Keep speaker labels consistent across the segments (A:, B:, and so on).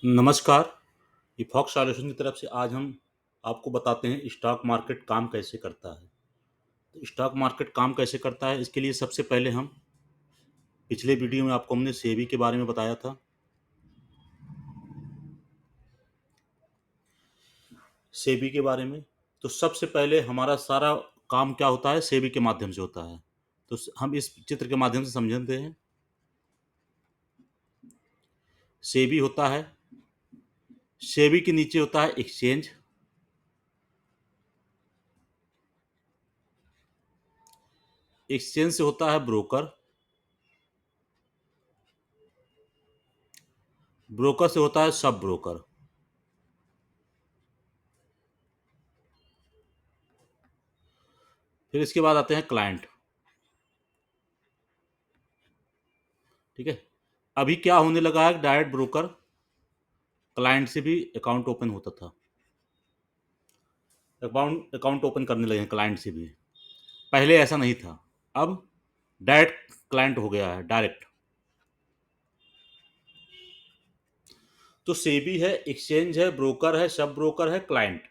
A: नमस्कार, epochs solution की तरफ से आज हम आपको बताते हैं स्टॉक मार्केट काम कैसे करता है। तो स्टॉक मार्केट काम कैसे करता है, इसके लिए सबसे पहले हम पिछले वीडियो में आपको हमने सेबी के बारे में बताया था। सेबी के बारे में तो सबसे पहले हमारा सारा काम क्या होता है, सेबी के माध्यम से होता है। तो हम इस चित्र के माध्यम से समझते हैं। सेबी होता है, सेबी के नीचे होता है एक्सचेंज। एक्सचेंज से होता है ब्रोकर। ब्रोकर से होता है सब ब्रोकर। फिर इसके बाद आते हैं क्लाइंट। ठीक है, अभी क्या होने लगा है, डायरेक्ट ब्रोकर क्लाइंट से भी अकाउंट ओपन होता था। अकाउंट ओपन करने लगे हैं क्लाइंट से भी। पहले ऐसा नहीं था, अब डायरेक्ट क्लाइंट हो गया है, डायरेक्ट। तो सेबी है, एक्सचेंज है, ब्रोकर है, सब ब्रोकर है, क्लाइंट।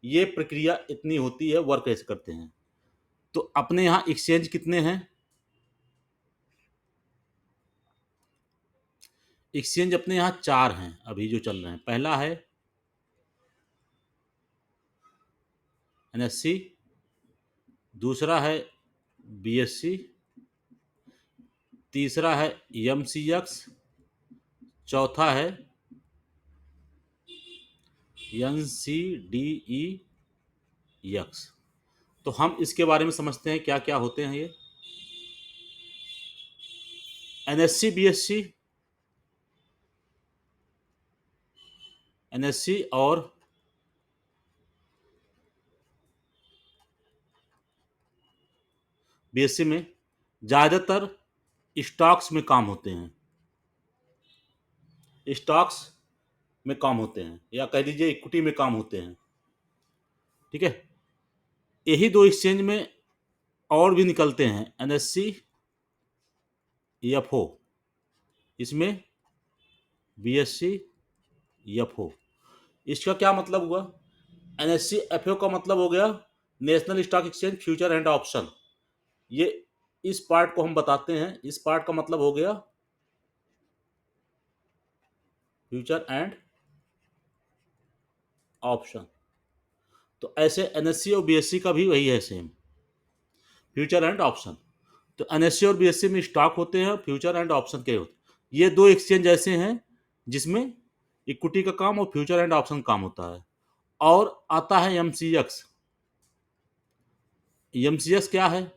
A: ये प्रक्रिया इतनी होती है, वर्क कैसे करते हैं। तो अपने यहाँ एक्सचेंज कितने हैं? एक्सचेंज अपने यहाँ 4 हैं अभी जो चल रहे हैं। पहला है एनएससी, दूसरा है बीएससी, तीसरा है एमसीएक्स, चौथा है एनसीडीईएक्स। तो हम इसके बारे में समझते हैं क्या क्या होते हैं ये। एनएससी बीएससी, एनएससी और बीएससी में ज़्यादातर स्टॉक्स में काम होते हैं। स्टॉक्स में काम होते हैं या कह दीजिए इक्विटी में काम होते हैं। ठीक है, यही दो एक्सचेंज में और भी निकलते हैं, एनएससी, एफओ, इसमें बीएससी, एफओ। इसका क्या मतलब हुआ? एनएससी एफओ का मतलब हो गया national stock exchange future and option. ये इस पार्ट को हम बताते हैं। इस पार्ट का मतलब हो गया फ्यूचर एंड ऑप्शन। तो ऐसे एनएससी और बीएससी का भी वही है, सेम, फ्यूचर एंड ऑप्शन। तो एनएससी और बीएससी में स्टॉक होते हैं, फ्यूचर एंड ऑप्शन के होते हैं। ये दो एक्सचेंज ऐसे हैं जिसमें इक्विटी का काम और फ्यूचर एंड ऑप्शन काम होता है। और आता है एमसीएक्स। एमसीएक्स क्या है?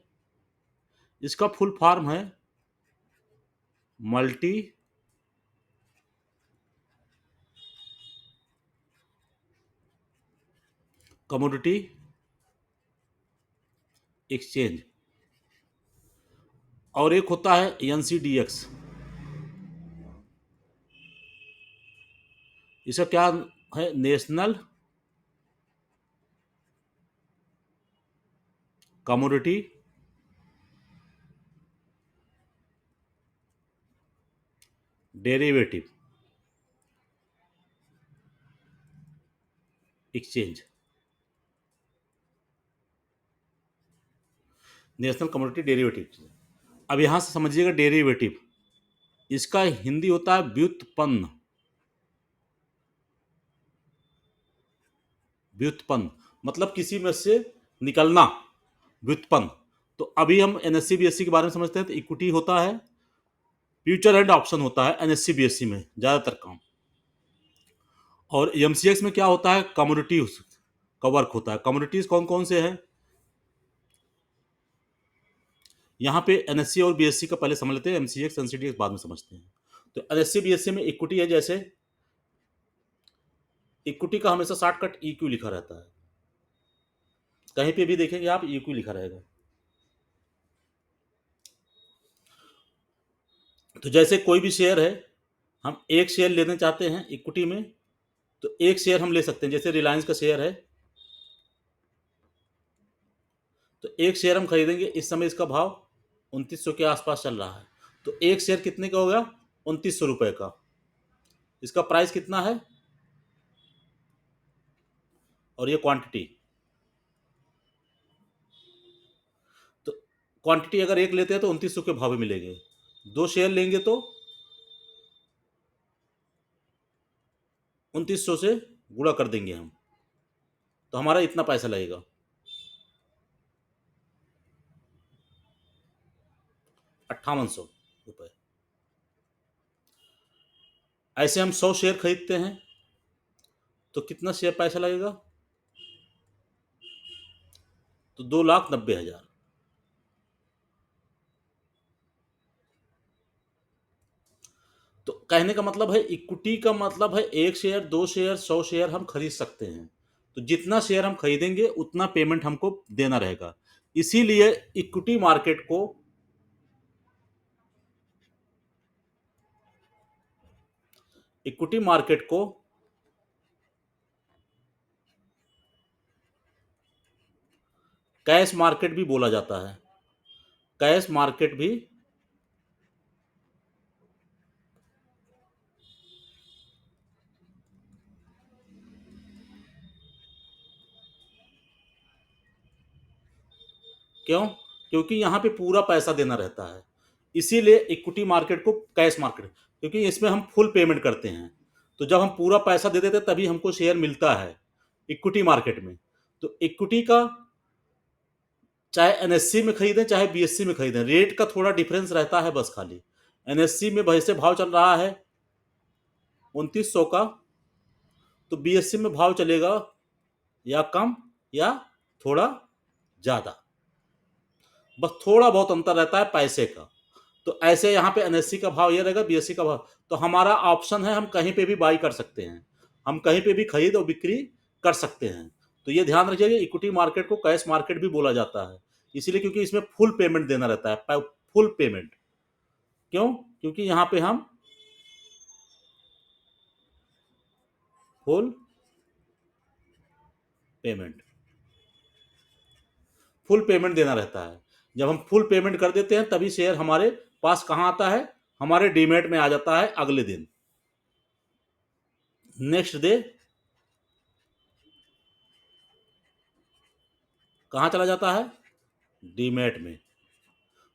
A: इसका फुल फॉर्म है मल्टी कमोडिटी एक्सचेंज। और एक होता है एनसीडीएक्स। इसका क्या है? National commodity derivative exchange. National commodity derivative. अब यहां से समझिएगा डेरिवेटिव, इसका हिंदी होता है व्युत्पन्न। व्युत्पन्न मतलब किसी में से निकलना, व्युत्पन्न। तो अभी हम एनएससी बीएससी के बारे में समझते हैं। तो इक्विटी होता है, फ्यूचर एंड ऑप्शन होता है एनएससी बीएससी में ज्यादातर काम। और एमसीएक्स में क्या होता है? कमोडिटीज का वर्क होता है। कमोडिटीज कौन कौन से हैं? यहाँ पे एनएससी और बीएससी का पहले समझ लेते हैं, एमसीएक्स एनसीडीएक्स बाद में समझते हैं। तो एनएससी बीएससी में इक्विटी है। जैसे इक्विटी का हमेशा शॉर्टकट ईक्यू लिखा रहता है। कहीं पे भी देखेंगे आप ईक्यू लिखा रहेगा। तो जैसे कोई भी शेयर है, हम एक शेयर लेना चाहते हैं इक्विटी में, तो एक शेयर हम ले सकते हैं। जैसे रिलायंस का शेयर है, तो एक शेयर हम खरीदेंगे। इस समय इसका भाव 2900 के आसपास चल रहा है। तो एक शेयर कितने का होगा? 2900 रुपए का। इसका प्राइस कितना है और ये क्वांटिटी। तो क्वांटिटी अगर एक लेते हैं तो 2900 के भाव में मिलेंगे, 2 शेयर लेंगे तो 2900 से गुणा कर देंगे हम, तो हमारा इतना पैसा लगेगा 5800 रुपये। ऐसे हम 100 शेयर खरीदते हैं तो कितना शेयर पैसा लगेगा, तो 2,90,000। तो कहने का मतलब है इक्विटी का मतलब है 1 शेयर 2 शेयर 100 शेयर हम खरीद सकते हैं, तो जितना शेयर हम खरीदेंगे उतना पेमेंट हमको देना रहेगा। इसीलिए इक्विटी मार्केट को कैश मार्केट भी बोला जाता है। कैश मार्केट भी क्यों? क्योंकि यहाँ पे पूरा पैसा देना रहता है, इसीलिए इक्विटी मार्केट को कैश मार्केट, क्योंकि इसमें हम फुल पेमेंट करते हैं। तो जब हम पूरा पैसा दे देते हैं तभी हमको शेयर मिलता है इक्विटी मार्केट में। तो इक्विटी का चाहे एनएससी में खरीदें चाहे बीएससी में खरीदें, रेट का थोड़ा डिफरेंस रहता है बस खाली। एनएससी में वैसे भाव चल रहा है 2900 का, तो बीएससी में भाव चलेगा या कम या थोड़ा ज़्यादा, बस थोड़ा बहुत अंतर रहता है पैसे का। तो ऐसे यहाँ पे एनएससी का भाव ये रहेगा, बीएससी का भाव, तो हमारा ऑप्शन है हम कहीं पे भी बाई कर सकते हैं, हम कहीं पे भी खरीद और बिक्री कर सकते हैं। तो ये ध्यान रखिएगा, इक्विटी मार्केट को कैश मार्केट भी बोला जाता है, इसीलिए क्योंकि इसमें फुल पेमेंट देना रहता है, फुल पेमेंट। क्यों? क्योंकि यहाँ पे हम फुल पेमेंट फुल पेमेंट देना रहता है। जब हम फुल पेमेंट कर देते हैं तभी शेयर हमारे पास कहाँ आता है, हमारे डीमेट में आ जाता है अगले दिन, नेक्स्ट डे कहाँ चला जाता है, डीमेट में।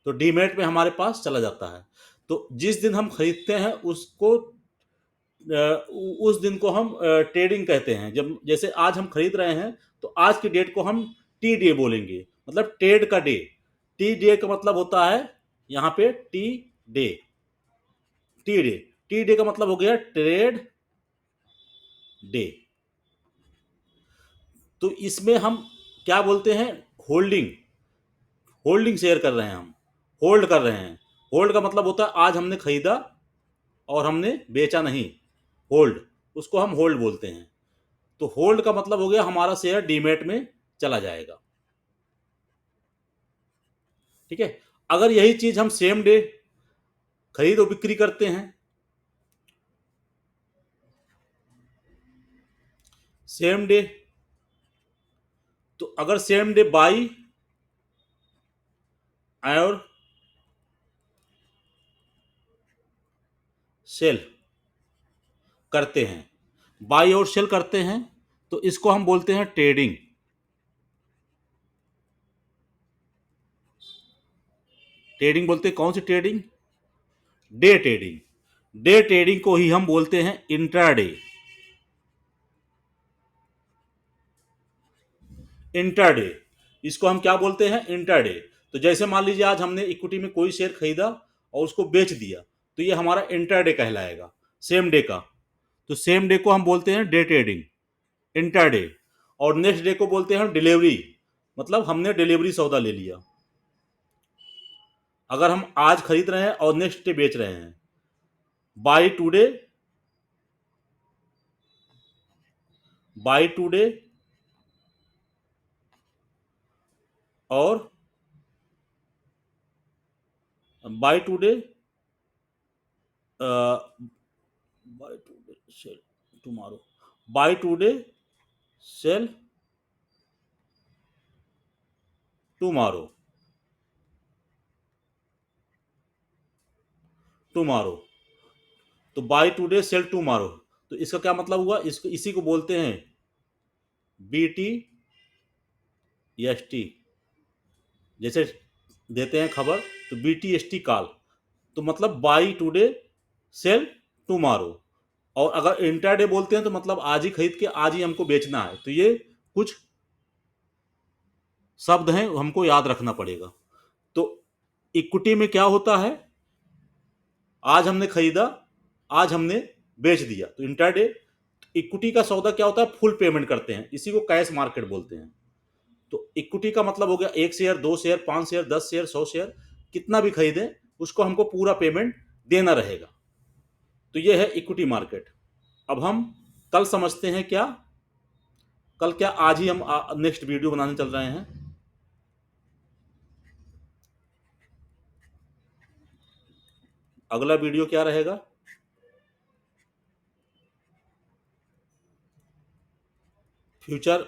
A: तो डीमेट में हमारे पास चला जाता है। तो जिस दिन हम खरीदते हैं उसको उस दिन को हम ट्रेडिंग कहते हैं। जब जैसे आज हम खरीद रहे हैं तो आज की डेट को हम टी डे बोलेंगे, मतलब ट्रेड का डे। टी डे का मतलब होता है यहाँ पे टी डे, टी डे का मतलब हो गया ट्रेड डे। तो इसमें हम क्या बोलते हैं, होल्डिंग, होल्डिंग शेयर कर रहे हैं हम, होल्ड कर रहे हैं। होल्ड का मतलब होता है आज हमने खरीदा और हमने बेचा नहीं, होल्ड, उसको हम होल्ड बोलते हैं। तो होल्ड का मतलब हो गया हमारा शेयर डीमेट में चला जाएगा। ठीक है। अगर यही चीज हम सेम डे खरीद और बिक्री करते हैं, सेम डे, तो अगर सेम डे बाई और सेल करते हैं, बाई और सेल करते हैं, तो इसको हम बोलते हैं ट्रेडिंग। ट्रेडिंग बोलते हैं, कौन सी trading, day trading. Day trading को ही हम बोलते हैं इंट्राडे। इंट्राडे, इसको हम क्या बोलते हैं, इंट्राडे। तो जैसे मान लीजिए आज हमने इक्विटी में कोई शेयर खरीदा और उसको बेच दिया, तो ये हमारा इंट्राडे कहलाएगा, सेम डे का। तो सेम डे को हम बोलते हैं डे ट्रेडिंग, इंट्राडे। और नेक्स्ट डे को बोलते हैं डिलीवरी, मतलब हमने डिलीवरी सौदा ले लिया। अगर हम आज खरीद रहे हैं और नेक्स्ट डे बेच रहे हैं, बाय टुडे, बाय टुडे और buy today, buy today sell tomorrow, buy today sell tomorrow, tomorrow. तो बाय टुडे सेल टुमारो, तो इसका क्या मतलब हुआ, इसको इसी को बोलते हैं BT ST। जैसे देते हैं खबर तो BTST कॉल, तो मतलब बाई टुडे सेल टुमारो। और अगर इंट्राडे बोलते हैं तो मतलब आज ही खरीद के आज ही हमको बेचना है। तो ये कुछ शब्द हैं, हमको याद रखना पड़ेगा। तो इक्विटी में क्या होता है, आज हमने खरीदा, आज हमने बेच दिया। तो इंट्राडे इक्विटी का सौदा क्या होता है, फुल पेमेंट करते हैं, इसी को कैश मार्केट बोलते हैं। तो इक्विटी का मतलब हो गया 1 share, 2 share, 5 share, 10 share, 100 share, कितना भी खरीदें उसको हमको पूरा पेमेंट देना रहेगा। तो ये है इक्विटी मार्केट। अब हम कल समझते हैं क्या, कल क्या, आज ही हम नेक्स्ट वीडियो बनाने चल रहे हैं। अगला वीडियो क्या रहेगा, फ्यूचर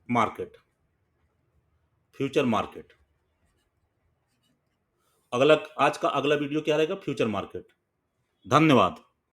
A: मार्केट। फ्यूचर मार्केट अगला, आज का अगला वीडियो क्या रहेगा, फ्यूचर मार्केट। धन्यवाद।